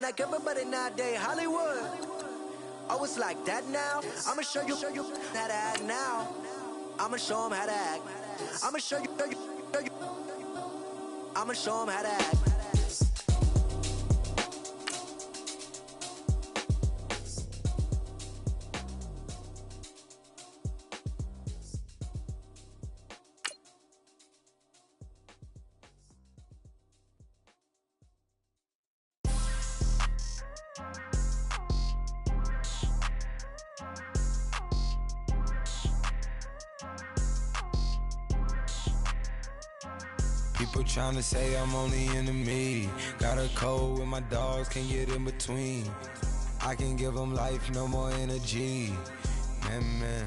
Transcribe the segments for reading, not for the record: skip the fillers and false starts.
like everybody nowadays. Hollywood. Oh, it's like that now. I'ma show you how to act now. I'ma show them how to act. I'ma show you. I'ma show them how to act. People tryna say I'm only enemy. Got a code with my dogs, can't get in between. I can give them life, no more energy. Man,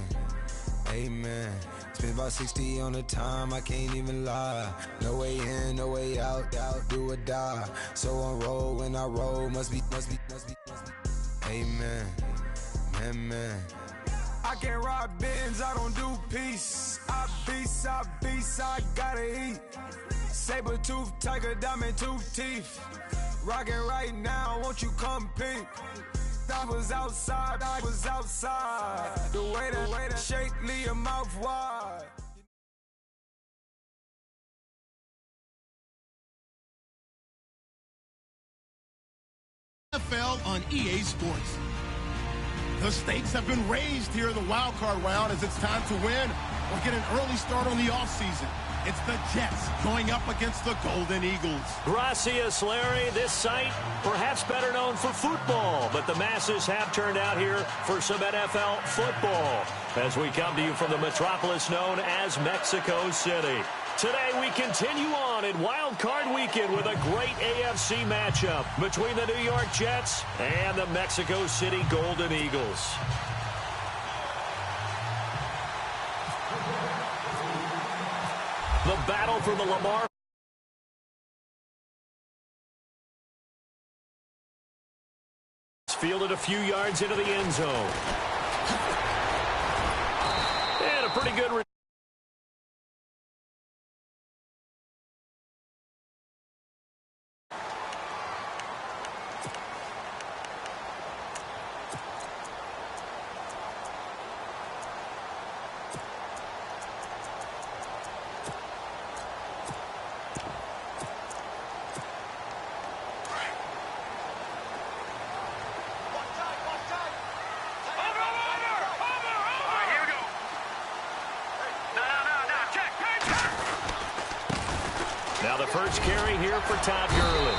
amen. Spent about 60 on the time, I can't even lie. No way in, no way out, do or die. So on roll, when I roll, must be. Amen, man. I can't ride Benz, I don't do peace. I beast, I gotta eat. Saber tooth, tiger, diamond tooth teeth. Rockin' right now, won't you come peep? I was outside. The way to shake, leave your mouth wide. NFL on EA Sports. The stakes have been raised here in the wild card round as it's time to win or get an early start on the offseason. It's the Jets going up against the Golden Eagles. Gracias, Larry. This site, perhaps better known for football, but the masses have turned out here for some NFL football as we come to you from the metropolis known as Mexico City. Today, we continue on in Wild Card Weekend with a great AFC matchup between the New York Jets and the Mexico City Golden Eagles. The battle for the Lamar. Fielded a few yards into the end zone. And a pretty good return. Now the first carry here for Todd Gurley.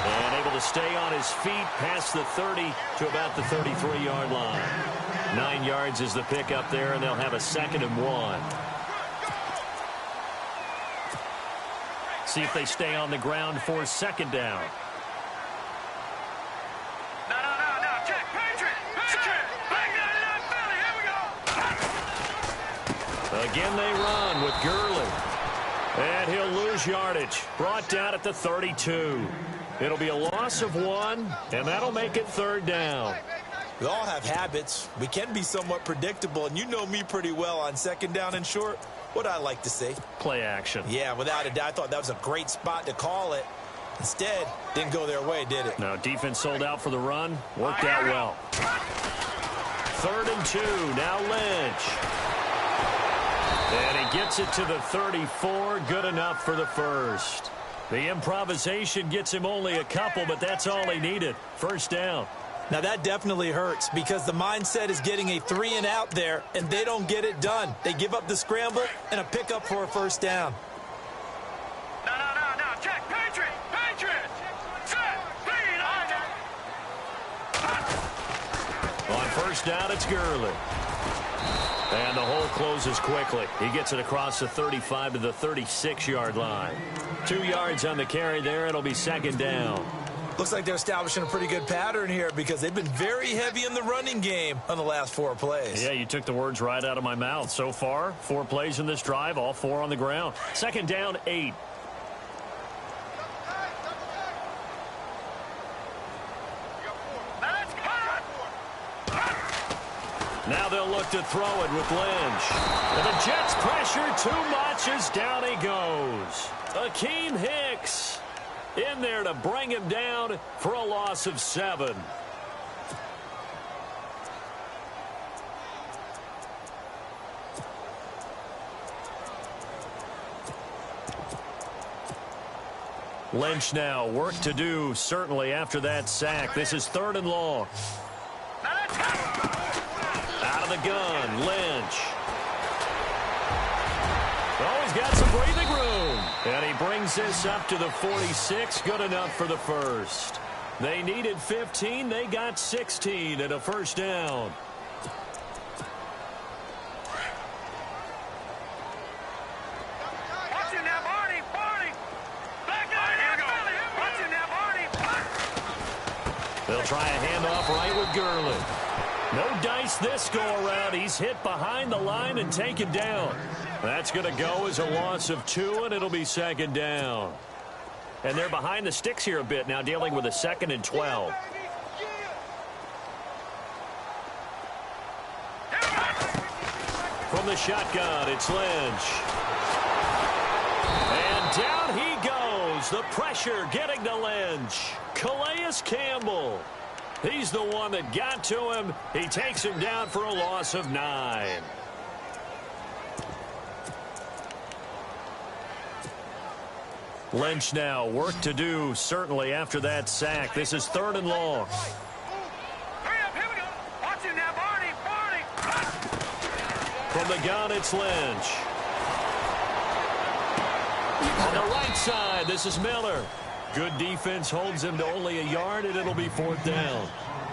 And able to stay on his feet past the 30 to about the 33-yard line. 9 yards is the pickup there, and they'll have a 2nd and 1. See if they stay on the ground for 2nd down. Check, Patriot! Back down, Philly, here we go! Again they run with Gurley. And he'll lose yardage. Brought down at the 32. It'll be a loss of 1, and that'll make it 3rd down. We all have habits. We can be somewhat predictable, and you know me pretty well on 2nd down and short. What I like to say? Play action. Yeah, without a doubt. I thought that was a great spot to call it. Instead, didn't go their way, did it? No, defense sold out for the run. Worked out well. 3rd and 2. Now Lynch. And he gets it to the 34. Good enough for the first. The improvisation gets him only a couple, but that's all he needed. 1st down. Now that definitely hurts because the mindset is getting a 3-and-out there, and they don't get it done. They give up the scramble and a pickup for a 1st down. No. Check, Patriot! Set! Speed! On 1st down, it's Gurley. And the hole closes quickly. He gets it across the 35 to the 36-yard line. 2 yards on the carry there. It'll be 2nd down. Looks like they're establishing a pretty good pattern here because they've been very heavy in the running game on the last 4 plays. Yeah, you took the words right out of my mouth. So far, 4 plays in this drive, all 4 on the ground. 2nd down, 8. Now they'll look to throw it with Lynch. And the Jets pressure too much as down he goes. Akeem Hicks. in there to bring him down for a loss of 7. Lynch now, work to do, certainly, after that sack. This is 3rd and long. Out of the gun, Lynch. Oh, he's got some breathing room. And he brings this up to the 46, good enough for the first. They needed 15, they got 16 and a first down. They'll try a handoff right with Gurley. No dice this go-around. He's hit behind the line and taken down. That's going to go as a loss of 2, and it'll be 2nd down. And they're behind the sticks here a bit now, dealing with a 2nd and 12. From the shotgun, it's Lynch. And down he goes. The pressure getting to Lynch. Calais Campbell. He's the one that got to him. He takes him down for a loss of 9. Lynch now, work to do, certainly, after that sack. This is 3rd and long. From the gun, it's Lynch. On the right side, this is Miller. Good defense holds him to only a yard, and it'll be 4th down.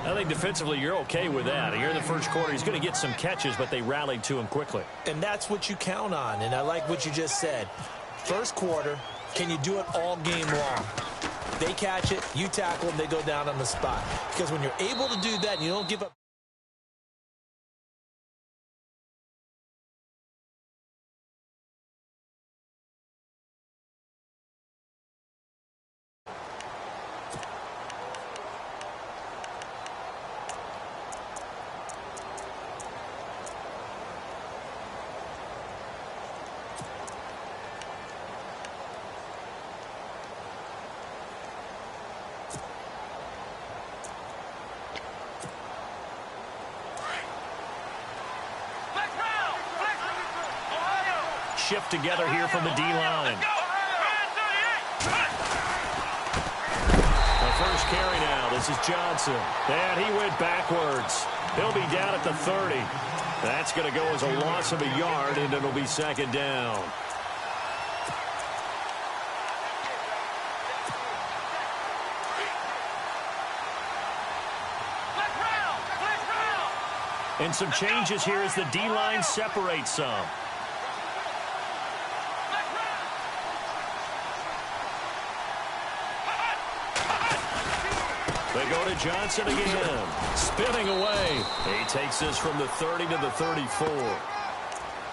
I think defensively you're okay with that. Here in the first quarter, he's going to get some catches, but they rallied to him quickly. And that's what you count on, and I like what you just said. First quarter, can you do it all game long? They catch it, you tackle them, they go down on the spot. Because when you're able to do that and you don't give up. Shift together here from the D-line. The first carry now. This is Johnson. And he went backwards. He'll be down at the 30. That's going to go as a loss of a yard, and it'll be 2nd down. And some changes here as the D-line separates some. They go to Johnson again. Spinning away. He takes this from the 30 to the 34.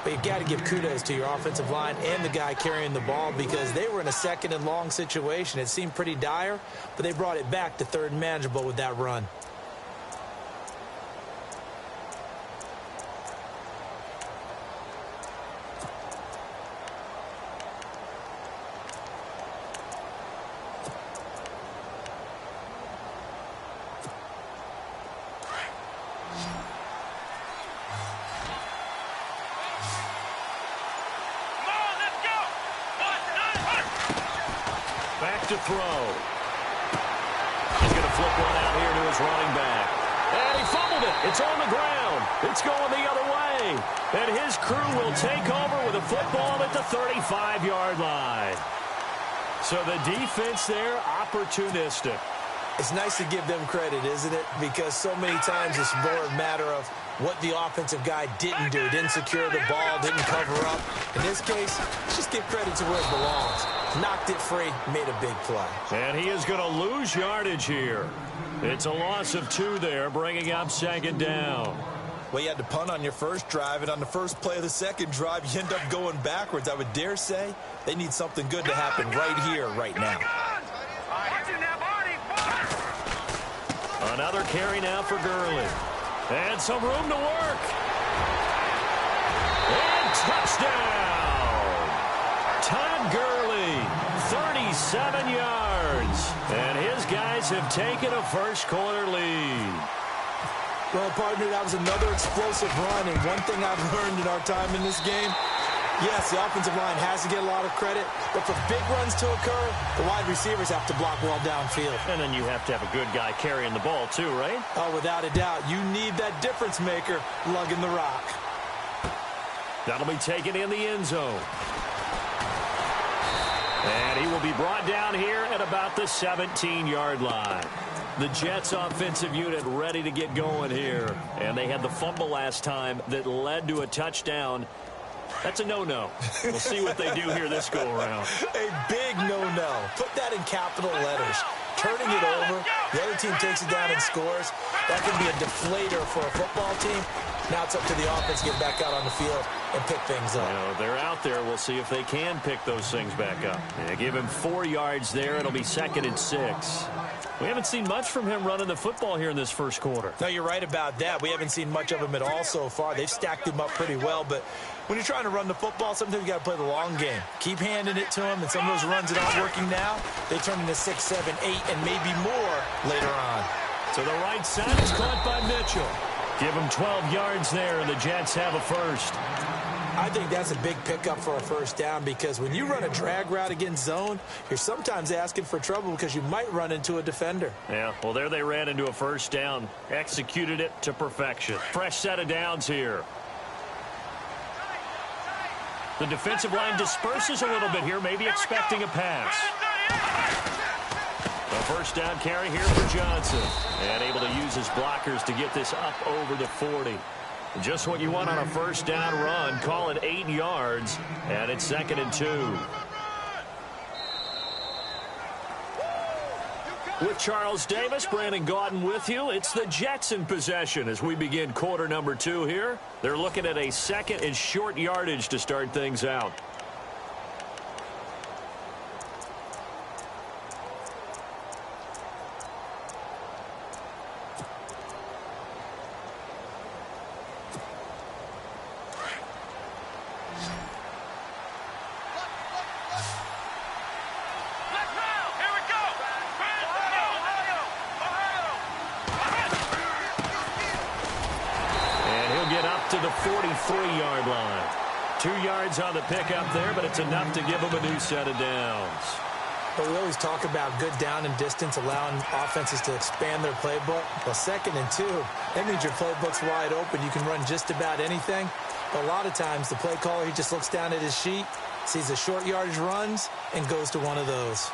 But you've got to give kudos to your offensive line and the guy carrying the ball because they were in a 2nd and long situation. It seemed pretty dire, but they brought it back to 3rd and manageable with that run. To throw. He's going to flip one out here to his running back. And he fumbled it. It's on the ground. It's going the other way. And his crew will take over with a football at the 35-yard line. So the defense there, opportunistic. It's nice to give them credit, isn't it? Because so many times it's more a matter of what the offensive guy didn't do. Didn't secure the ball, didn't cover up. In this case, let's just give credit to where it belongs. Knocked it free, made a big play. And he is going to lose yardage here. It's a loss of 2 there, bringing up 2nd down. Well, you had to punt on your first drive, and on the first play of the second drive, you end up going backwards. I would dare say they need something good to happen right here, right now. Another carry now for Gurley. And some room to work. And touchdown! Todd Gurley, 37 yards. And his guys have taken a first-quarter lead. Well, partner, that was another explosive run. And one thing I've learned in our time in this game, yes, the offensive line has to get a lot of credit, but for big runs to occur, the wide receivers have to block well downfield. And then you have to have a good guy carrying the ball too, right? Oh, without a doubt. You need that difference maker lugging the rock. That'll be taken in the end zone. And he will be brought down here at about the 17-yard line. The Jets offensive unit ready to get going here. And they had the fumble last time that led to a touchdown. That's a no-no. We'll see what they do here this go-around. A big no-no. Put that in capital letters. Turning it over, the other team takes it down and scores. That can be a deflator for a football team. Now it's up to the offense to get back out on the field and pick things up. You know, they're out there. We'll see if they can pick those things back up. Yeah, give him 4 yards there. It'll be 2nd and 6. We haven't seen much from him running the football here in this first quarter. No, you're right about that. We haven't seen much of him at all so far. They've stacked him up pretty well, but when you're trying to run the football, sometimes you got to play the long game. Keep handing it to him, and some of those runs that aren't working now, they turn into 6, 7, 8, and maybe more later on. To the right side, it's caught by Mitchell. Give him 12 yards there, and the Jets have a first. I think that's a big pickup for a first down because when you run a drag route against zone, you're sometimes asking for trouble because you might run into a defender. Yeah, well, there they ran into a first down. Executed it to perfection. Fresh set of downs here. The defensive line disperses a little bit here, maybe expecting a pass. A first down carry here for Johnson. And able to use his blockers to get this up over the 40. Just what you want on a first down run. Call it 8 yards. And it's 2nd and 2. With Charles Davis, Brandon Gaudin with you. It's the Jets in possession as we begin quarter number 2 here. They're looking at a 2nd and short yardage to start things out. To the 43-yard line. 2 yards on the pickup there, but it's enough to give them a new set of downs. But we always talk about good down and distance, allowing offenses to expand their playbook. Well, 2nd and 2, that means your playbook's wide open. You can run just about anything. But a lot of times, the play caller, he just looks down at his sheet, sees the short yardage runs, and goes to one of those.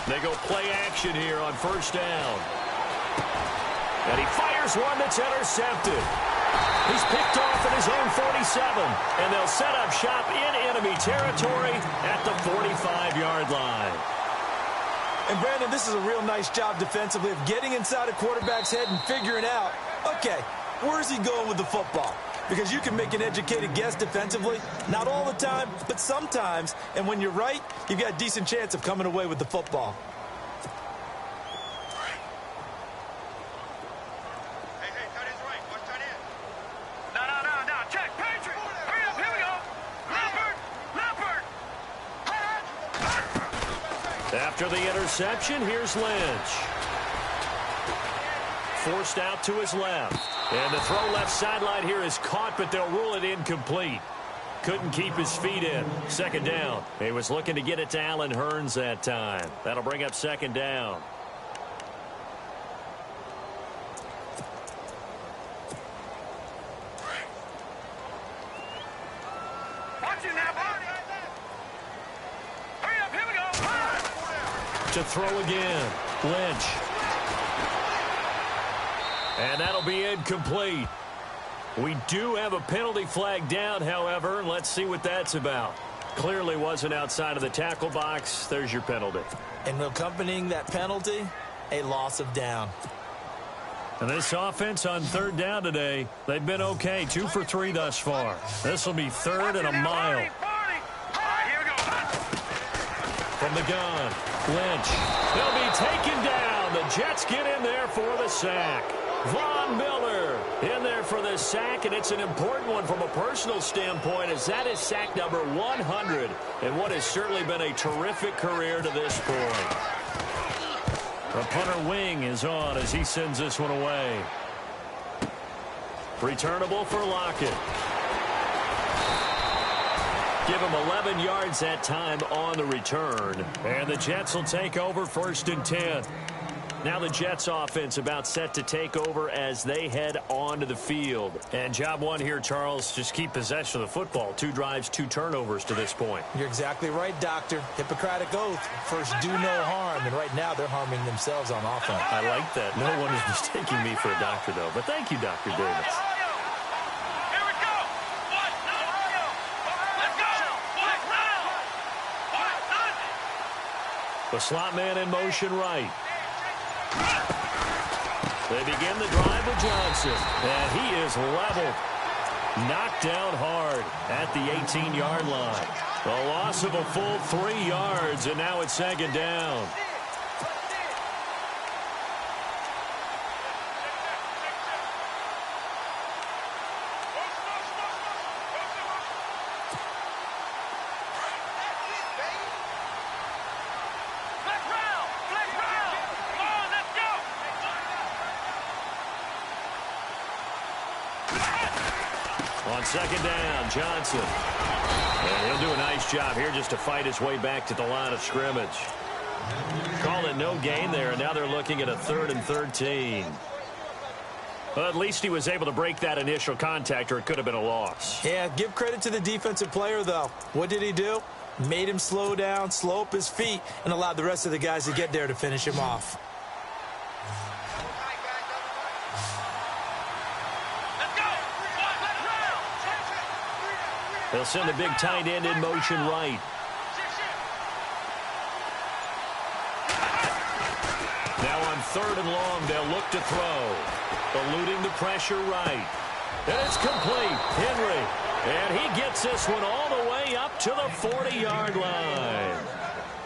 They go play action here on first down. And he fires one that's intercepted. He's picked off at his own 47. And they'll set up shop in enemy territory at the 45-yard line. And, Brandon, this is a real nice job defensively of getting inside a quarterback's head and figuring out, okay, where's he going with the football? Because you can make an educated guess defensively, not all the time, but sometimes. And when you're right, you've got a decent chance of coming away with the football. Hey, tight end's right. Watch tight end. No. Check, Patriot. Hurry up, here we go. Leopard. After the interception, here's Lynch. Forced out to his left. And the throw left sideline here is caught, but they'll rule it incomplete. Couldn't keep his feet in. 2nd down. He was looking to get it to Allen Hurns that time. That'll bring up 2nd down. Watch it now, buddy. Hurry up, here we go. To throw again. Lynch. And that'll be incomplete. We do have a penalty flag down, however. Let's see what that's about. Clearly wasn't outside of the tackle box. There's your penalty. And accompanying that penalty, a loss of down. And this offense on 3rd down today, they've been okay. 2 for 3 thus far. This will be 3rd and a mile. All right, here we go. from the gun. Lynch. He'll be taken down. The Jets get in there for the sack. Von Miller in there for the sack, and it's an important one from a personal standpoint, as that is sack number 100 in what has certainly been a terrific career to this point. The punter wing is on as he sends this one away. Returnable for Lockett. Give him 11 yards that time on the return. And the Jets will take over 1st and 10. Now the Jets offense about set to take over as they head onto the field. And job one here, Charles, just keep possession of the football. 2 drives, 2 turnovers to this point. You're exactly right, Doctor. Hippocratic oath. First, do no harm. And right now, they're harming themselves on offense. I like that. No one is mistaking me for a doctor, though. But thank you, Dr. Davis. The slot man in motion right. They begin the drive with Johnson, and he is leveled. Knocked down hard at the 18-yard line. A loss of a full 3 yards, and now it's 2nd down. On 2nd down, Johnson. And he'll do a nice job here just to fight his way back to the line of scrimmage. Call it no gain there, and now they're looking at a 3rd and 13. Well, at least he was able to break that initial contact, or it could have been a loss. Yeah, give credit to the defensive player, though. What did he do? Made him slow down, slow up his feet, and allowed the rest of the guys to get there to finish him off. They'll send the big tight end in motion right. Now on 3rd and long, they'll look to throw. Eluding the pressure right. And it's complete. Henry. And he gets this one all the way up to the 40-yard line.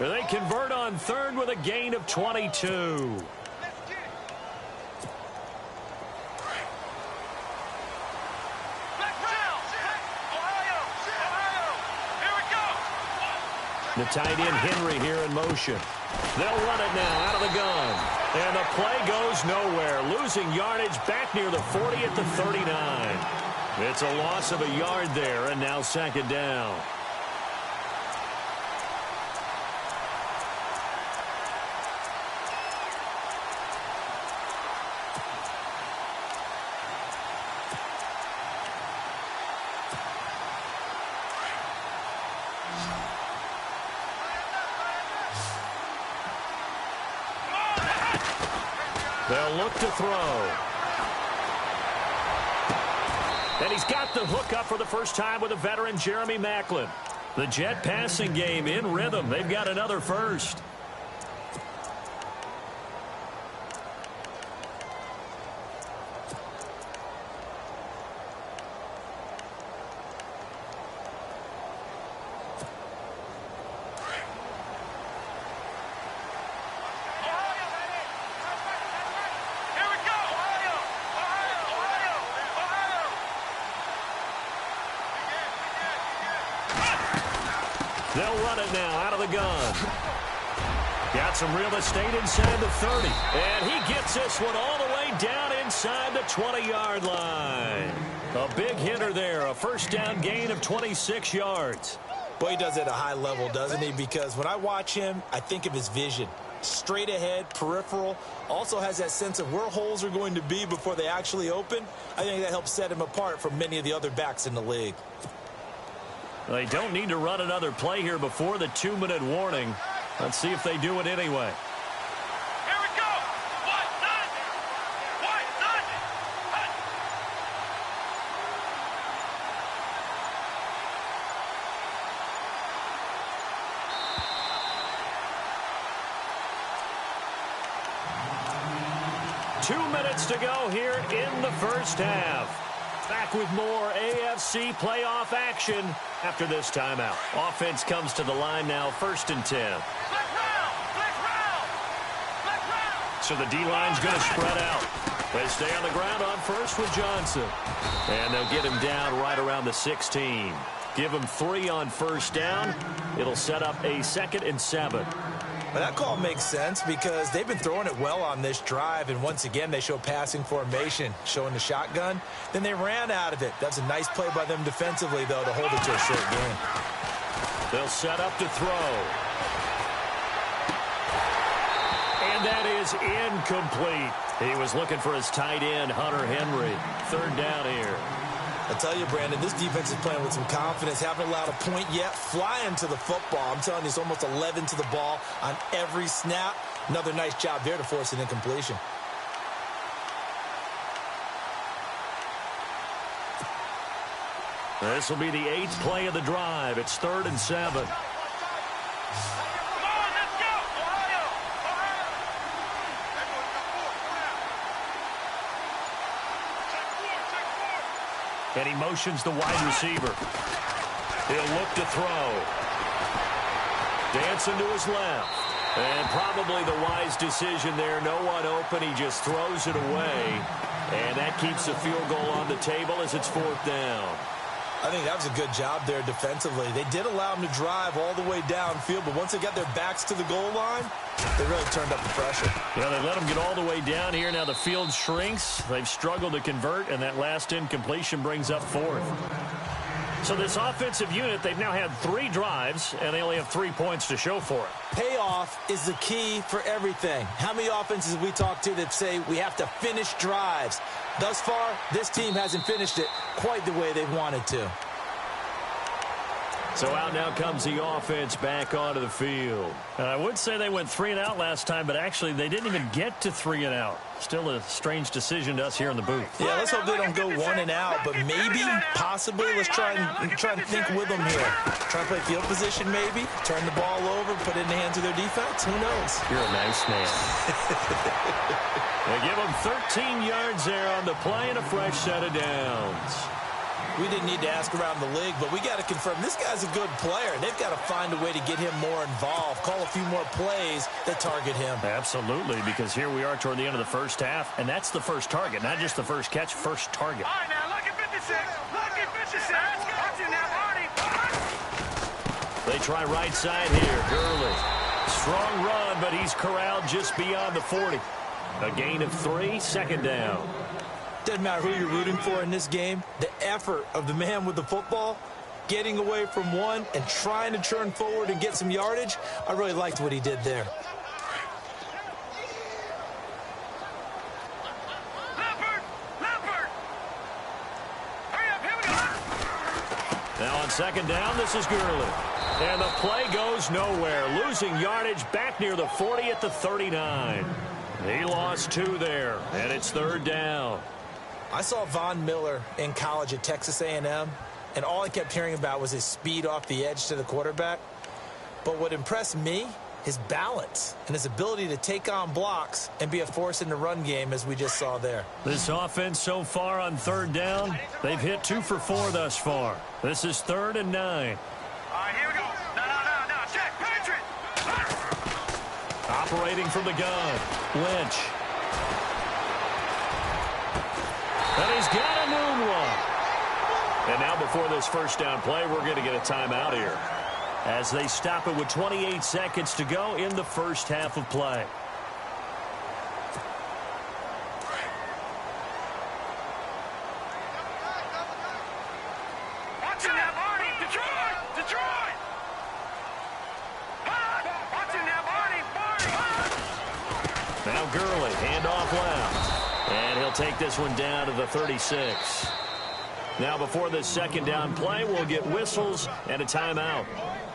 They convert on 3rd with a gain of 22. The tight end Henry here in motion. They'll run it now out of the gun. And the play goes nowhere. Losing yardage back near the 40 at the 39. It's a loss of a yard there, and now 2nd down. They'll look to throw. And he's got the hook up for the first time with a veteran, Jeremy Maclin. The Jet passing game in rhythm. They've got another first. They'll run it now out of the gun. Got some real estate inside the 30. And he gets this one all the way down inside the 20-yard line. A big hitter there. A 1st down gain of 26 yards. Boy, he does it at a high level, doesn't he? Because when I watch him, I think of his vision. Straight ahead, peripheral. Also has that sense of where holes are going to be before they actually open. I think that helps set him apart from many of the other backs in the league. They don't need to run another play here before the 2-minute warning. Let's see if they do it anyway. Here we go. One, none. Two minutes to go here in the first half. Back with more AFC playoff action after this timeout. Offense comes to the line now, 1st and 10. So the D-line's going to spread out. They stay on the ground on first with Johnson. And they'll get him down right around the 16. Give him 3 on 1st down. It'll set up a 2nd and 7. Well, that call makes sense because they've been throwing it well on this drive, and once again they show passing formation, showing the shotgun. Then they ran out of it. That's a nice play by them defensively, though, to hold it to a short game. They'll set up to throw. And that is incomplete. He was looking for his tight end, Hunter Henry. 3rd down here. I tell you, Brandon, this defense is playing with some confidence. Haven't allowed a point yet. Flying to the football. I'm telling you, it's almost 11 to the ball on every snap. Another nice job there to force an incompletion. This will be the 8th play of the drive. It's 3rd and 7. And he motions the wide receiver. He'll look to throw. Dancing to his left. And probably the wise decision there. No one open. He just throws it away. And that keeps the field goal on the table as it's 4th down. I think that was a good job there defensively. They did allow him to drive all the way downfield, but once they got their backs to the goal line, they really turned up the pressure. Yeah, they let him get all the way down here. Now the field shrinks. They've struggled to convert, and that last incompletion brings up 4th. So this offensive unit, they've now had 3 drives, and they only have 3 points to show for it. Payoff is the key for everything. How many offenses have we talked to that say we have to finish drives? Thus far, this team hasn't finished it quite the way they've wanted to. So out now comes the offense back onto the field. And I would say they went 3 and out last time, but actually they didn't even get to 3 and out. Still a strange decision to us here in the booth. Yeah, let's hope they don't go 1 and out, but maybe, possibly, let's try and think with them here. Try and play field position maybe, turn the ball over, put it in the hands of their defense. Who knows? You're a nice man. They give them 13 yards there on the play and a fresh set of downs. We didn't need to ask around the league, but we got to confirm this guy's a good player. They've got to find a way to get him more involved, call a few more plays that target him. Absolutely, because here we are toward the end of the first half, and that's the first target, not just the first catch, first target. All right, now, look at 56. Look at 56. Watch it now, Marty. They try right side here. Gurley. Strong run, but he's corralled just beyond the 40. A gain of 3, 2nd down. Doesn't matter who you're rooting for in this game. The effort of the man with the football, getting away from one and trying to turn forward and get some yardage, I really liked what he did there. Leopard! Hurry up, here we go. Now on 2nd down, this is Gurley. And the play goes nowhere. Losing yardage back near the 40 at the 39. He lost 2 there, and it's 3rd down. I saw Von Miller in college at Texas A&M, and all I kept hearing about was his speed off the edge to the quarterback. But what impressed me, his balance and his ability to take on blocks and be a force in the run game, as we just saw there. This offense so far on 3rd down, they've hit 2 for 4 thus far. This is 3rd and 9. All right, here we go. No. Check, Patriot. Operating from the gun, Lynch. And he's got a moonwalk. And now before this first down play, we're going to get a timeout here, as they stop it with 28 seconds to go in the first half of play. Watch him now, Marty. Detroit. Watch him now, Marty. Now Gurley, handoff left. And he'll take this one down to the 36. Now before this 2nd down play, we'll get whistles and a timeout,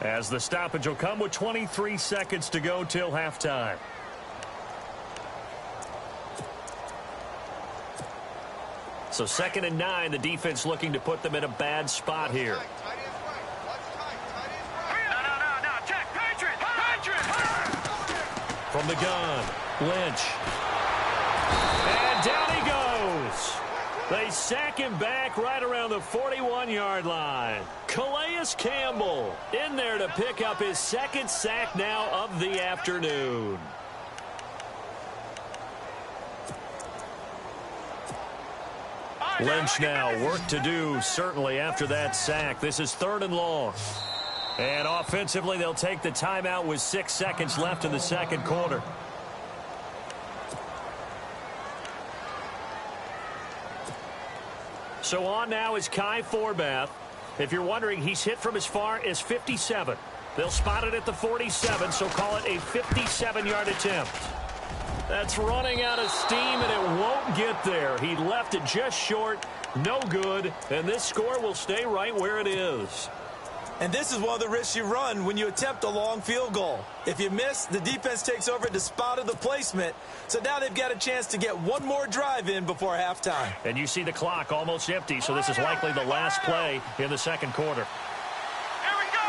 as the stoppage will come with 23 seconds to go till halftime. So 2nd and 9, the defense looking to put them in a bad spot here. No. Check, Patriot. From the gun, Lynch. And down he goes. They sack him back right around the 41-yard line. Calais Campbell in there to pick up his second sack now of the afternoon. Lynch now, work to do certainly after that sack. This is 3rd and long. And offensively, they'll take the timeout with 6 seconds left in the second quarter. So on now is Kai Forbath. If you're wondering, he's hit from as far as 57. They'll spot it at the 47, so call it a 57-yard attempt. That's running out of steam, and it won't get there. He left it just short, no good, and this score will stay right where it is. And this is one of the risks you run when you attempt a long field goal. If you miss, the defense takes over at the spot of the placement. So now they've got a chance to get one more drive in before halftime. And you see the clock almost empty, so this is likely the last play in the second quarter. Here we go.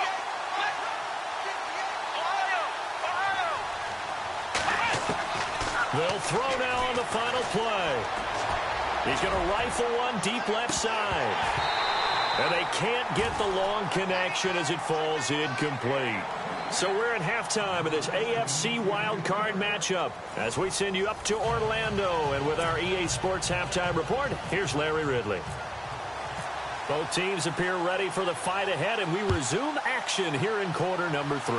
They'll throw now on the final play. He's going to rifle one deep left side. And they can't get the long connection as it falls incomplete. So we're at halftime of this AFC wildcard matchup as we send you up to Orlando. And with our EA Sports halftime report, here's Larry Ridley. Both teams appear ready for the fight ahead, and we resume action here in quarter number 3.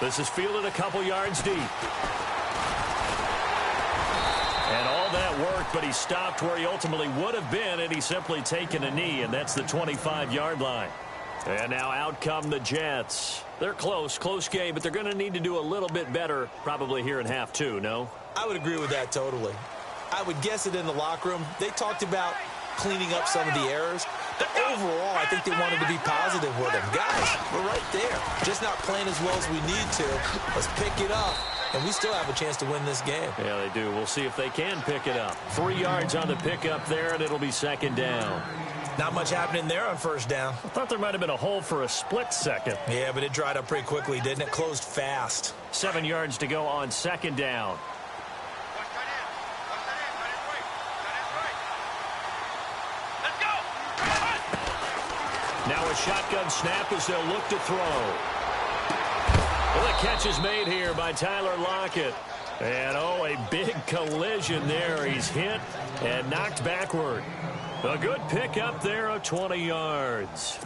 This is fielded a couple yards deep. And all that worked, but he stopped where he ultimately would have been had he simply taken a knee, and that's the 25-yard line. And now out come the Jets. They're close game, but they're going to need to do a little bit better probably here in half 2, no? I would agree with that totally. I would guess it in the locker room. They talked about cleaning up some of the errors, but overall, I think they wanted to be positive with them. Guys, we're right there. Just not playing as well as we need to. Let's pick it up. And we still have a chance to win this game. Yeah, they do. We'll see if they can pick it up. 3 yards on the pickup there, and it'll be second down. Not much happening there on first down. I thought there might have been a hole for a split second. Yeah, but it dried up pretty quickly, didn't it? Closed fast. 7 yards to go on second down. Let's go. Now a shotgun snap as they'll look to throw. Well, the catch is made here by Tyler Lockett. And, oh, a big collision there. He's hit and knocked backward. A good pickup there of 20 yards.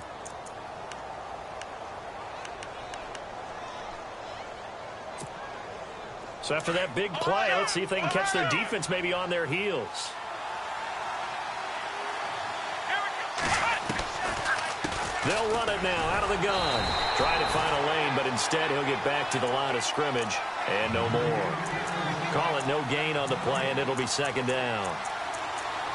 So after that big play, let's see if they can catch their defense maybe on their heels. They'll run it now out of the gun. Trying to find a lane, but instead he'll get back to the line of scrimmage and no more. Call it no gain on the play, and it'll be second down.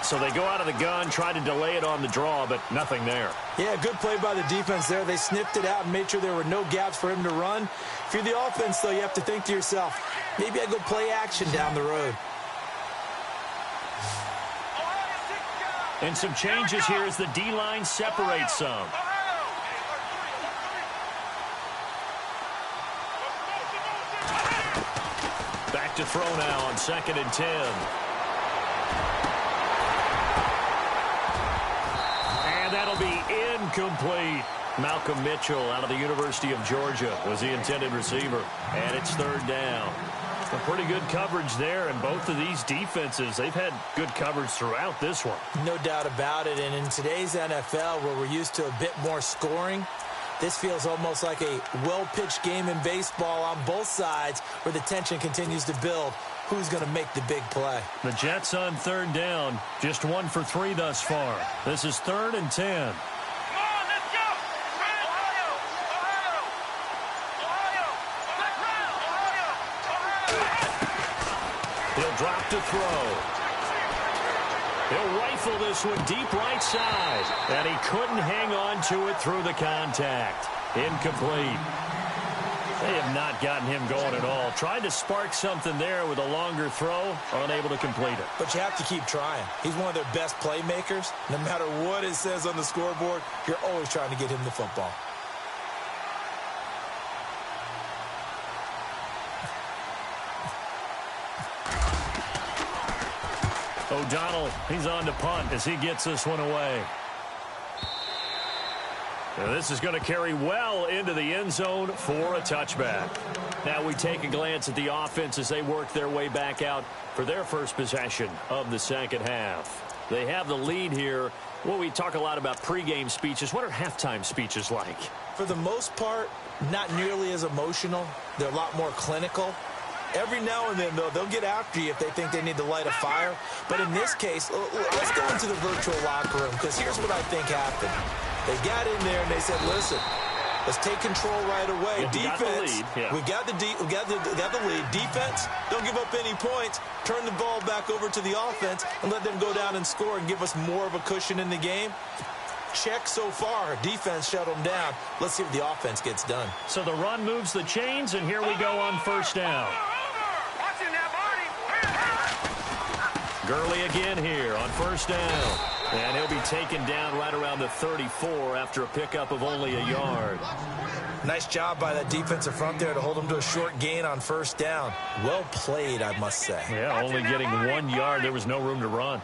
So they go out of the gun, try to delay it on the draw, but nothing there. Yeah, good play by the defense there. They sniffed it out and made sure there were no gaps for him to run. If you're the offense, though, you have to think to yourself, maybe I go play action down the road. And some changes here as the D-line separates some. Back to throw now on 2nd and 10. And that'll be incomplete. Malcolm Mitchell out of the University of Georgia was the intended receiver. And it's 3rd down. Some pretty good coverage there, and both of these defenses, they've had good coverage throughout this one. No doubt about it, and in today's NFL, where we're used to a bit more scoring, this feels almost like a well-pitched game in baseball on both sides where the tension continues to build. Who's going to make the big play? The Jets on 3rd down, just 1 for 3 thus far. This is 3rd and 10. He'll drop to throw. He'll rifle this one deep right side. And he couldn't hang on to it through the contact. Incomplete. They have not gotten him going at all. Tried to spark something there with a longer throw. Unable to complete it. But you have to keep trying. He's one of their best playmakers. No matter what it says on the scoreboard, you're always trying to get him the football. O'Donnell, he's on to punt as he gets this one away. Now this is going to carry well into the end zone for a touchback. Now we take a glance at the offense as they work their way back out for their first possession of the second half. They have the lead here. Well, we talk a lot about pregame speeches. What are halftime speeches like? For the most part, not nearly as emotional. They're a lot more clinical. Every now and then, though, they'll get after you if they think they need to light a fire. But in this case, let's go into the virtual locker room, because here's what I think happened. They got in there and they said, listen, let's take control right away. Defense, we got the lead. Defense, don't give up any points. Turn the ball back over to the offense and let them go down and score and give us more of a cushion in the game. Check so far. Defense shut them down. Let's see what the offense gets done. So the run moves the chains, and here we go on first down. Gurley again here on first down. And he'll be taken down right around the 34 after a pickup of only a yard. Nice job by that defensive front there to hold him to a short gain on first down. Well played, I must say. Yeah, only getting 1 yard. There was no room to run.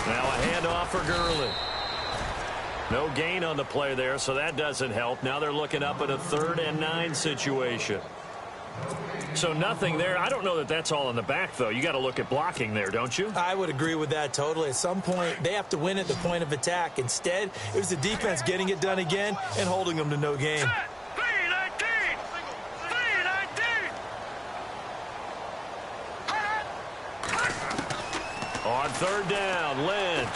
Now a handoff for Gurley. No gain on the play there, so that doesn't help. Now they're looking up at a 3rd and 9 situation. So nothing there. I don't know that that's all in the back, though. You got to look at blocking there, don't you? I would agree with that totally. At some point, they have to win at the point of attack. Instead, it was the defense getting it done again and holding them to no gain. On 3rd down, Lynch.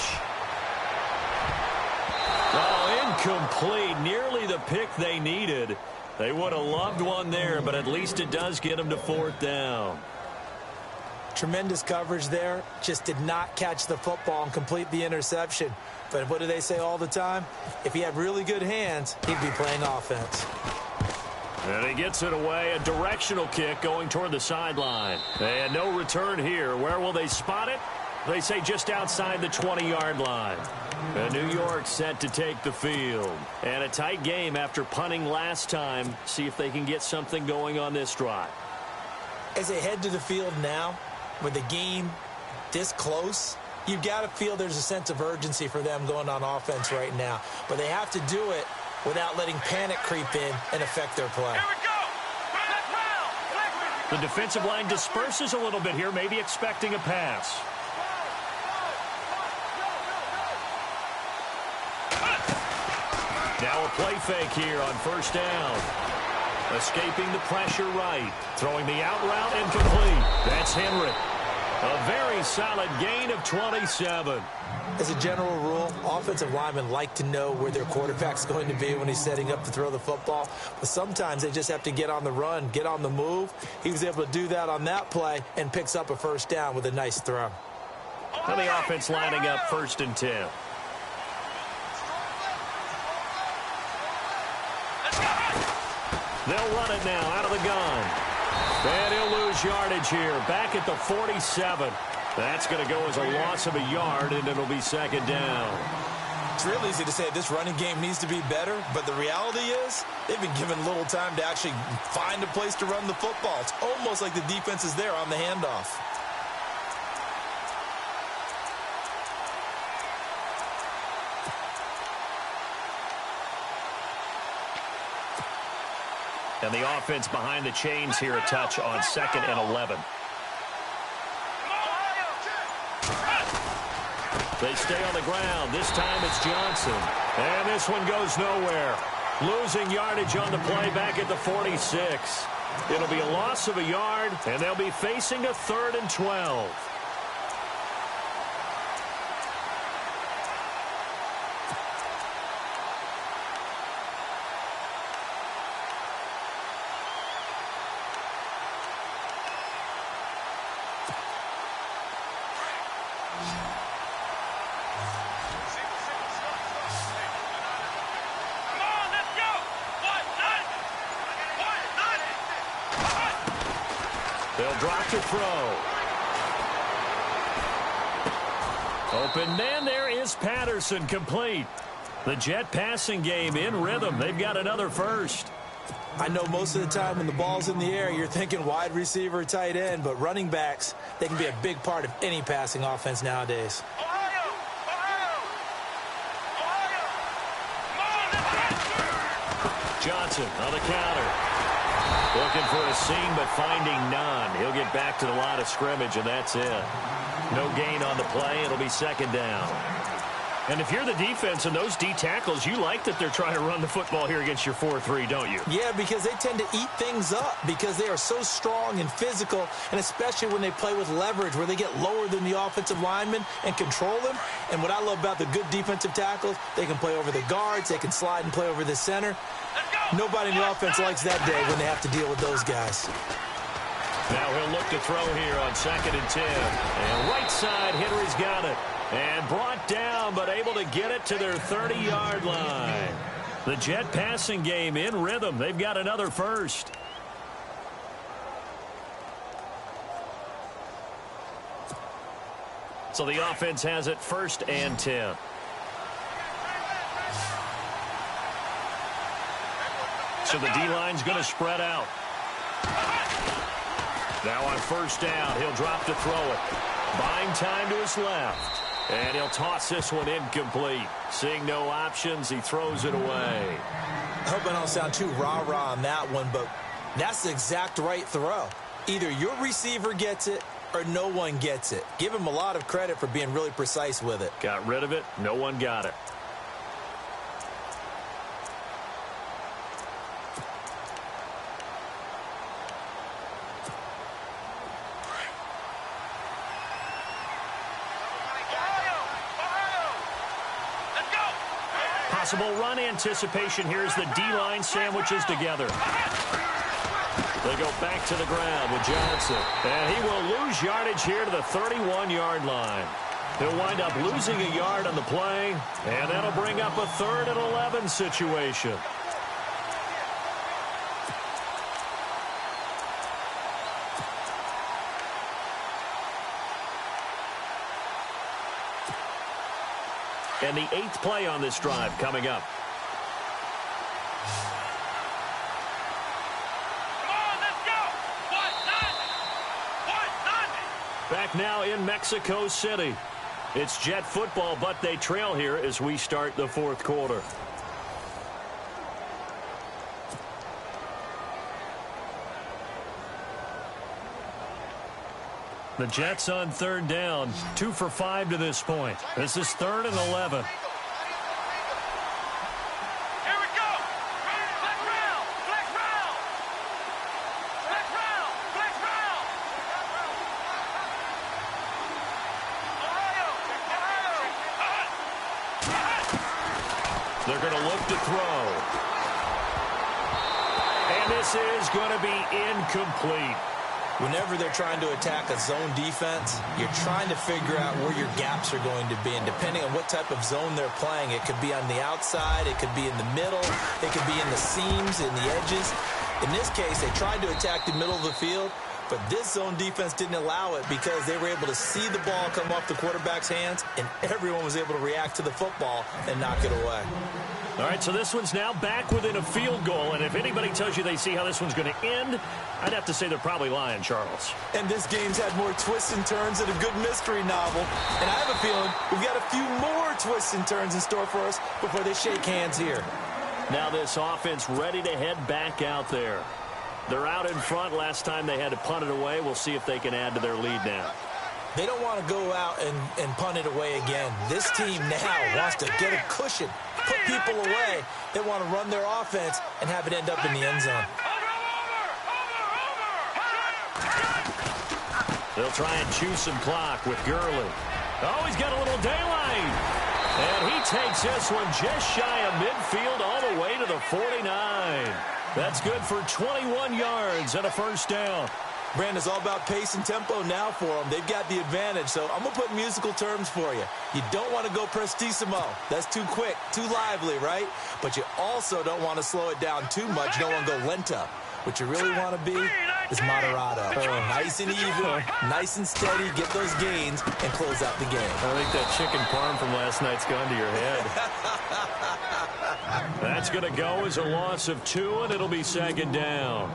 Oh, incomplete. Nearly the pick they needed. They would have loved one there, but at least it does get them to 4th down. Tremendous coverage there. Just did not catch the football and complete the interception. But what do they say all the time? If he had really good hands, he'd be playing offense. And he gets it away. A directional kick going toward the sideline. And no return here. Where will they spot it? They say just outside the 20-yard line. And New York set to take the field. And a tight game after punting last time. See if they can get something going on this drive. As they head to the field now, with the game this close, you've got to feel there's a sense of urgency for them going on offense right now. But they have to do it without letting panic creep in and affect their play. Here we go. The defensive line disperses a little bit here, maybe expecting a pass. Now a play fake here on first down. Escaping the pressure right. Throwing the out route incomplete. That's Henry. A very solid gain of 27. As a general rule, offensive linemen like to know where their quarterback's going to be when he's setting up to throw the football. But sometimes they just have to get on the run, get on the move. He was able to do that on that play and picks up a first down with a nice throw. Now the offense lining up 1st and 10. They'll run it now out of the gun. And he'll lose yardage here. Back at the 47. That's going to go as a loss of a yard, and it'll be 2nd down. It's real easy to say this running game needs to be better, but the reality is they've been given little time to actually find a place to run the football. It's almost like the defense is there on the handoff. And the offense behind the chains here, a touch on 2nd and 11. They stay on the ground. This time it's Johnson. And this one goes nowhere. Losing yardage on the play back at the 46. It'll be a loss of a yard, and they'll be facing a 3rd and 12. They'll drop to throw. Open man, there is Patterson, complete. The Jet passing game in rhythm. They've got another first. I know most of the time when the ball's in the air, you're thinking wide receiver, tight end, but running backs, they can be a big part of any passing offense nowadays. Johnson on the counter. Looking for a seam, but finding none. He'll get back to the line of scrimmage, and that's it. No gain on the play. It'll be second down. And if you're the defense and those D tackles, you like that they're trying to run the football here against your 4-3, don't you? Yeah, because they tend to eat things up because they are so strong and physical, and especially when they play with leverage where they get lower than the offensive linemen and control them. And what I love about the good defensive tackles, they can play over the guards, they can slide and play over the center. Nobody in the offense likes that day when they have to deal with those guys. Now he'll look to throw here on 2nd and 10. And right side, Henry's got it. And brought down, but able to get it to their 30-yard line. The Jet passing game in rhythm. They've got another first. So the offense has it 1st and 10. So the D-line's going to spread out. Now on 1st down, he'll drop to throw it. Buying time to his left. And he'll toss this one incomplete. Seeing no options, he throws it away. I hope I don't sound too rah-rah on that one, but that's the exact right throw. Either your receiver gets it or no one gets it. Give him a lot of credit for being really precise with it. Got rid of it. No one got it. Possible run anticipation here as the D-line sandwiches together. They go back to the ground with Johnson. And he will lose yardage here to the 31-yard line. He'll wind up losing a yard on the play, and that'll bring up a 3rd and 11 situation. And the 8th play on this drive coming up. Come on, let's go! Back now in Mexico City. It's Jet football, but they trail here as we start the 4th quarter. The Jets on 3rd down, 2 for 5 to this point. This is 3rd and 11. Here we go! Flex round! Flex round! Flex round! Flex round! Ohio! They're going to look to throw. And this is going to be incomplete. Whenever they're trying to attack a zone defense, you're trying to figure out where your gaps are going to be. And depending on what type of zone they're playing, it could be on the outside, it could be in the middle, it could be in the seams, in the edges. In this case, they tried to attack the middle of the field, but this zone defense didn't allow it because they were able to see the ball come off the quarterback's hands, and everyone was able to react to the football and knock it away. All right, so this one's now back within a field goal, and if anybody tells you they see how this one's going to end, I'd have to say they're probably lying, Charles. And this game's had more twists and turns than a good mystery novel. And I have a feeling we've got a few more twists and turns in store for us before they shake hands here. Now this offense ready to head back out there. They're out in front. Last time they had to punt it away. We'll see if they can add to their lead now. They don't want to go out and punt it away again. This team now wants to get a cushion, put people away. They want to run their offense and have it end up in the end zone. They'll try and chew some clock with Gurley. Oh, he's got a little daylight. And he takes this one just shy of midfield all the way to the 49. That's good for 21 yards and a 1st down. Brandon, it's all about pace and tempo now for them. They've got the advantage, so I'm going to put musical terms for you. You don't want to go prestissimo. That's too quick, too lively, right? But you also don't want to slow it down too much. You don't want to go lento. What you really want to be is moderato. Nice and even, nice and steady, get those gains, and close out the game. I think that chicken parm from last night's gone to your head. That's going to go as a loss of 2, and it'll be second down.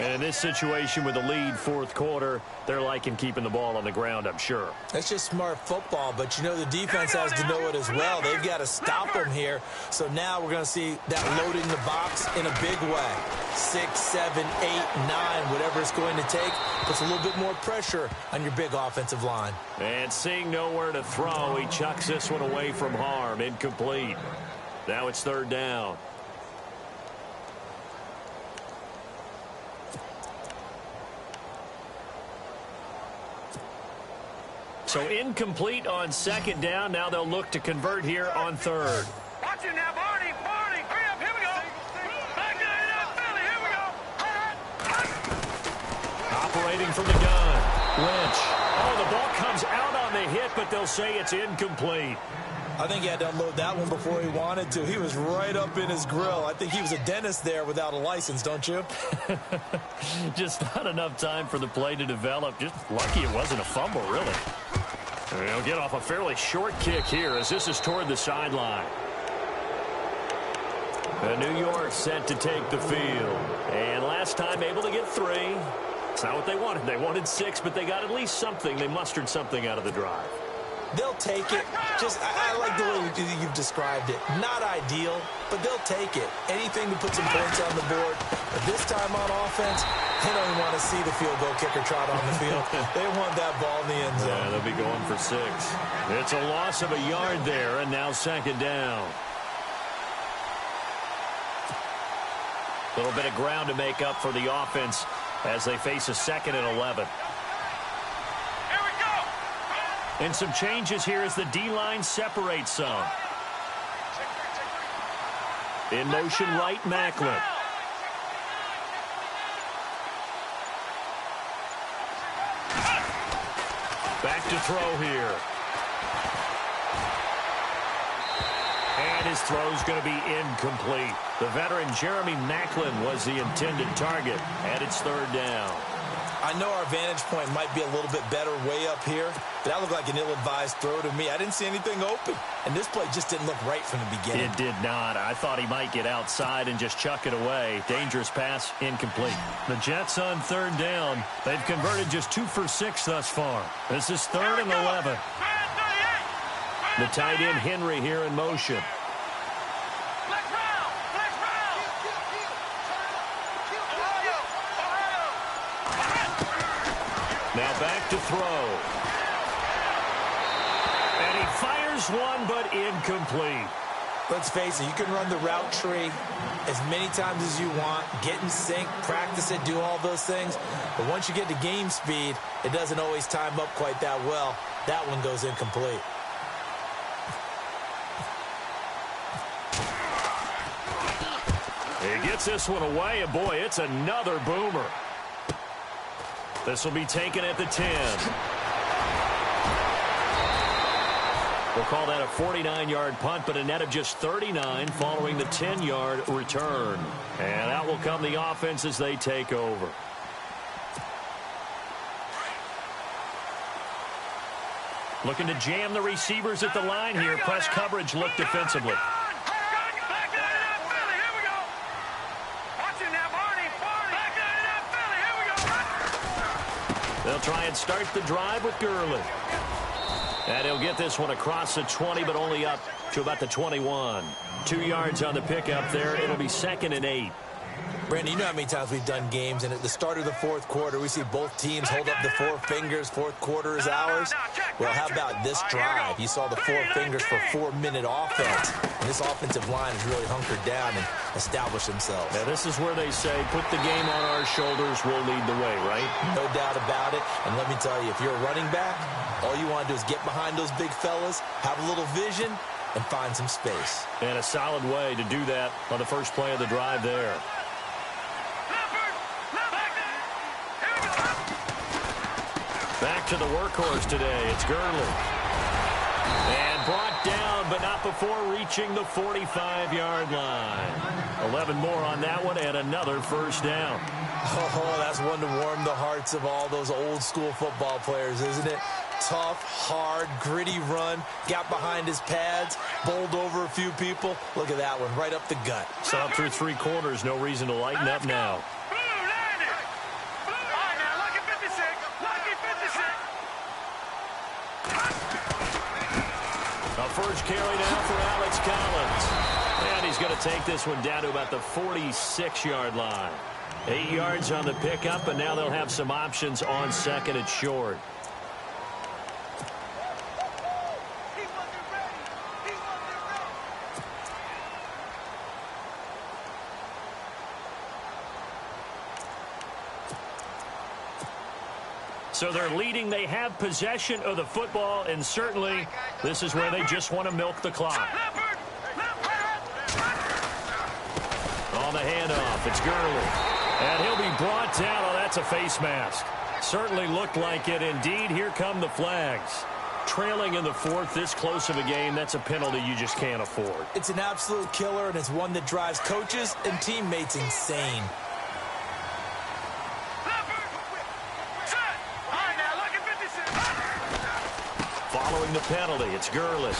And in this situation with the lead fourth quarter, they're liking keeping the ball on the ground, I'm sure. That's just smart football, but you know the defense has to know it as well. They've got to stop them here. So now we're going to see that loading the box in a big way. 6, 7, 8, 9, whatever it's going to take, puts a little bit more pressure on your big offensive line. And seeing nowhere to throw, he chucks this one away from harm. Incomplete. Now it's third down. So incomplete on second down. Now they'll look to convert here on third. Watch it now, Barney. Barney, hurry up. Here we go. Back it up, Philly. Here we go. Operating from the gun. Lynch. Oh, the ball comes out on the hit, but they'll say it's incomplete. I think he had to unload that one before he wanted to. He was right up in his grill. I think he was a dentist there without a license, don't you? Just not enough time for the play to develop. Just lucky it wasn't a fumble, really. They'll get off a fairly short kick here as this is toward the sideline. New York set to take the field. And last time able to get 3. It's not what they wanted. They wanted 6, but they got at least something. They mustered something out of the drive. They'll take it. I like the way you've described it. Not ideal, but they'll take it. Anything to put some points on the board. But this time on offense, they don't even want to see the field goal kicker trot on the field. They want that ball in the end zone. Yeah, they'll be going for 6. It's a loss of a yard there, and now second down. A little bit of ground to make up for the offense as they face a 2nd and 11. And some changes here as the D-line separates some. In motion right, Macklin. Back to throw here. And his throw's going to be incomplete. The veteran Jeremy Macklin was the intended target, and it's third down. I know our vantage point might be a little bit better way up here, but that looked like an ill-advised throw to me. I didn't see anything open, and this play just didn't look right from the beginning. It did not. I thought he might get outside and just chuck it away. Dangerous pass, incomplete. The Jets on third down. They've converted just 2 for 6 thus far. This is 3rd and 11. The tight end Henry here in motion. Now back to throw. And he fires one, but incomplete. Let's face it, you can run the route tree as many times as you want, get in sync, practice it, do all those things. But once you get to game speed, it doesn't always time up quite that well. That one goes incomplete. He gets this one away, and boy, it's another boomer. This will be taken at the 10. We'll call that a 49-yard punt, but a net of just 39 following the 10-yard return. And out will come the offense as they take over. Looking to jam the receivers at the line here. Press coverage look defensively. They'll try and start the drive with Gurley. And he'll get this one across the 20, but only up to about the 21. 2 yards on the pickup there. It'll be 2nd and 8. Brandon, you know how many times we've done games, and at the start of the fourth quarter, we see both teams hold up the 4 fingers. Fourth quarter is ours. Well, how about this drive? You saw the 4 fingers for 4-minute offense. And this offensive line has really hunkered down and established themselves. Now, this is where they say, put the game on our shoulders, we'll lead the way, right? No doubt about it. And let me tell you, if you're a running back, all you want to do is get behind those big fellas, have a little vision, and find some space. And a solid way to do that on the first play of the drive there. Back to the workhorse today. It's Gurley. And brought down, but not before reaching the 45-yard line. 11 more on that one, and another first down. Oh, that's one to warm the hearts of all those old-school football players, isn't it? tough, hard, gritty run. Got behind his pads, bowled over a few people. Look at that one, right up the gut. So up through 3 quarters, no reason to lighten up now. A first carry now for Alex Collins. And he's going to take this one down to about the 46-yard line. 8 yards on the pickup, and now they'll have some options on second and short. So they're leading. They have possession of the football, and certainly this is where they just want to milk the clock. On the handoff, it's Gurley. And he'll be brought down. Oh, that's a face mask. Certainly looked like it. Indeed, here come the flags. Trailing in the 4th, this close of a game, that's a penalty you just can't afford. It's an absolute killer, and it's one that drives coaches and teammates insane. Following the penalty, it's Gurley.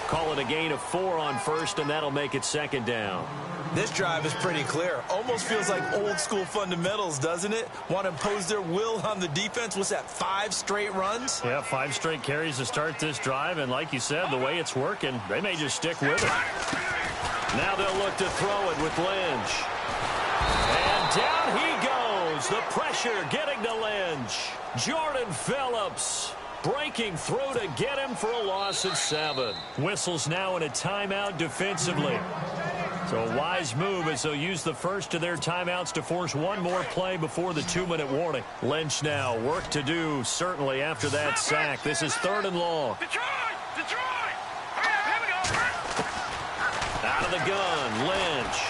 Call it a gain of 4 on first, and that'll make it second down. This drive is pretty clear. Almost feels like old school fundamentals, doesn't it? Want to impose their will on the defense. What's that, 5 straight runs? Yeah, 5 straight carries to start this drive, and like you said, the way it's working, they may just stick with it. Now they'll look to throw it with Lynch. And down he goes. The pressure getting to Lynch. Jordan Phillips breaking through to get him for a loss of 7. Whistles now in a timeout defensively. So a wise move as they'll use the first of their timeouts to force one more play before the 2-minute warning. Lynch now, work to do, certainly after that sack. This is 3rd and long. Out of the gun, Lynch.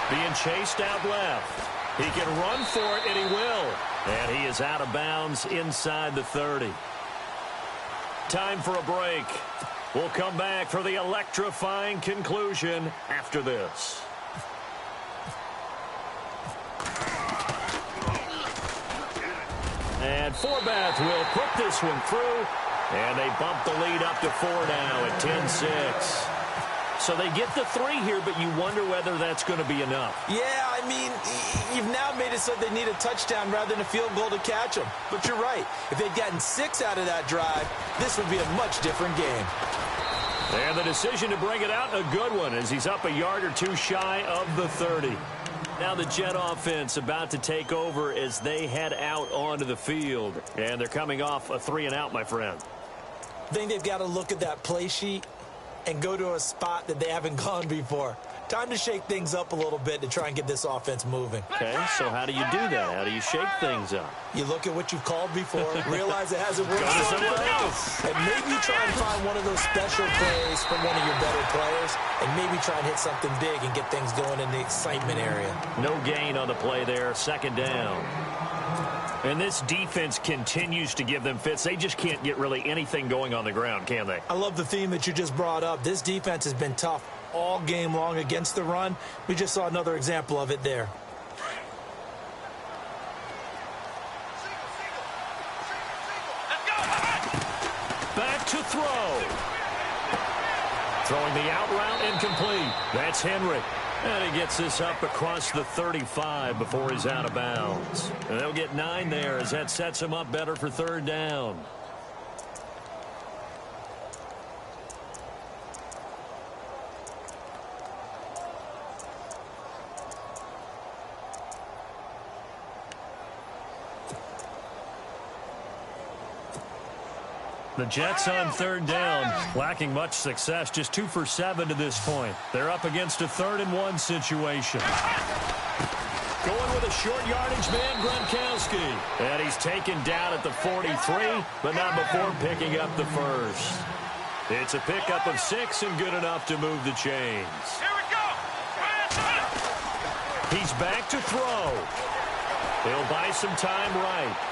Being chased out left. He can run for it, and he will. And he is out of bounds inside the 30. Time for a break. We'll come back for the electrifying conclusion after this. And Forbath will put this one through. And they bump the lead up to 4 now at 10-6. So they get the 3 here, but you wonder whether that's going to be enough. Yeah, I mean, you've now made it so they need a touchdown rather than a field goal to catch them. But you're right. If they'd gotten 6 out of that drive, this would be a much different game. And the decision to bring it out, a good one, as he's up a yard or 2 shy of the 30. Now the Jet offense about to take over as they head out onto the field. And they're coming off a 3-and-out, my friend. I think they've got to look at that play sheet and go to a spot that they haven't gone before. Time to shake things up a little bit to try and get this offense moving. Okay, so how do you do that? How do you shake things up? You look at what you've called before, realize it hasn't worked somewhere else, and maybe try and find one of those special plays from one of your better players, and maybe try and hit something big and get things going in the excitement area. No gain on the play there, 2nd down. And this defense continues to give them fits. They just can't get really anything going on the ground, can they? I love the theme that you just brought up. This defense has been tough all game long against the run. We just saw another example of it there. Back to throw. Throwing the out route incomplete. That's Henry. And he gets this up across the 35 before he's out of bounds. And they'll get 9 there as that sets him up better for 3rd down. The Jets on 3rd down, lacking much success, just 2 for 7 to this point. They're up against a 3rd-and-1 situation. Going with a short yardage man, Gronkowski. And he's taken down at the 43, but not before picking up the first. It's a pickup of 6 and good enough to move the chains. Here we go. He's back to throw. He'll buy some time right.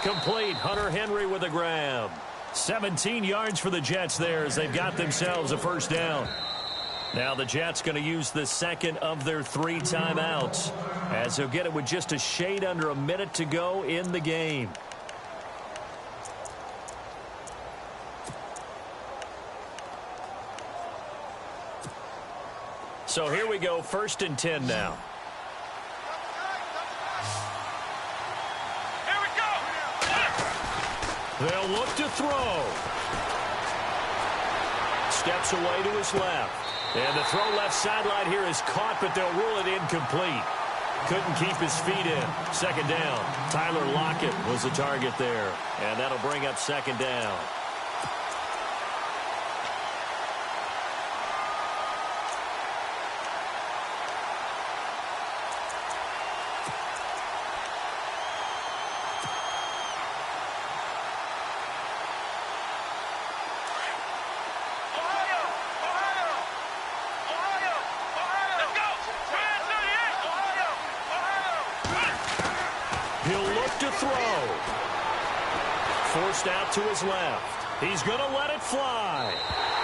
Complete. Hunter Henry with a grab. 17 yards for the Jets there as they've got themselves a 1st down. Now the Jets going to use the second of their 3 timeouts, as they'll get it with just a shade under a minute to go in the game. So here we go, 1st and 10 now. Here we go. They'll look to throw. Steps away to his left. And the throw left sideline here is caught, but they'll rule it incomplete. Couldn't keep his feet in. 2nd down. Tyler Lockett was the target there. And that'll bring up 2nd down. He'll look to throw. Forced out to his left. He's going to let it fly.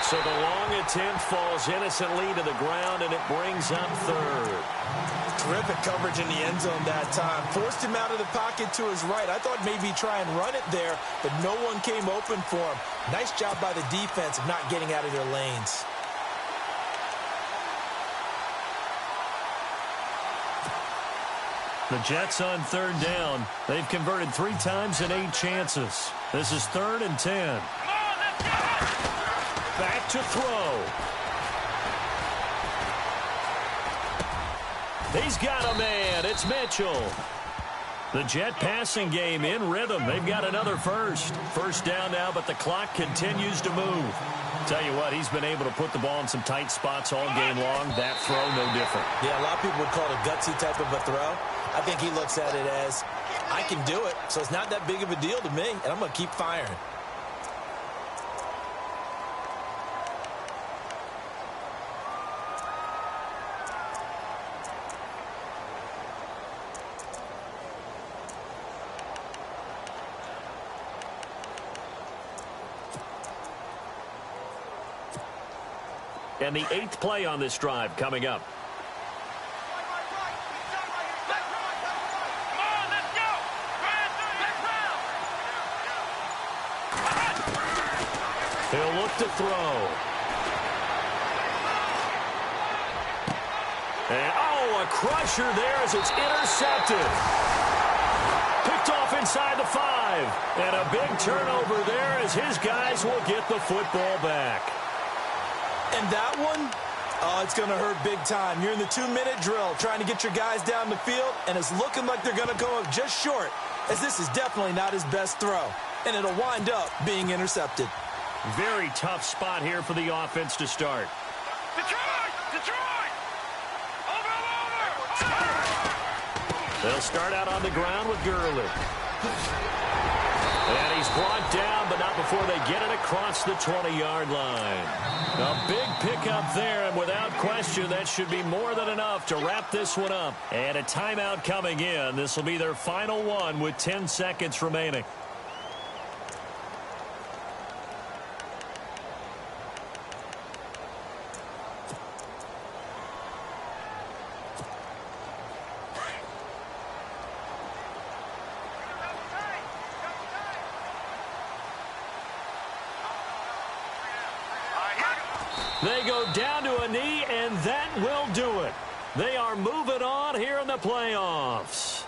So the long attempt falls innocently to the ground, and it brings up 3rd. Terrific coverage in the end zone that time. Forced him out of the pocket to his right. I thought maybe try and run it there, but no one came open for him. Nice job by the defense of not getting out of their lanes. The Jets on 3rd down. They've converted 3 times in 8 chances. This is 3rd and 10. Back to throw. He's got a man. It's Mitchell. The Jet passing game in rhythm. They've got another first. 1st down now, but the clock continues to move. Tell you what, he's been able to put the ball in some tight spots all game long. That throw, no different. Yeah, a lot of people would call it a gutsy type of a throw. I think he looks at it as, I can do it, so it's not that big of a deal to me, and I'm going to keep firing. And the 8th play on this drive coming up. He'll look to throw. And, a crusher there as it's intercepted. Picked off inside the 5. And a big turnover there as his guys will get the football back. And that one, it's going to hurt big time. You're in the 2-minute drill trying to get your guys down the field, and it's looking like they're going to go up just short, as this is definitely not his best throw. And it'll wind up being intercepted. Very tough spot here for the offense to start. Detroit! Over! They'll start out on the ground with Gurley. And he's brought down, but not before they get it across the 20-yard line. A big pickup there, and without question, that should be more than enough to wrap this one up. And a timeout coming in. This will be their final one with 10 seconds remaining. They go down to a knee, and that will do it. They are moving on here in the playoffs.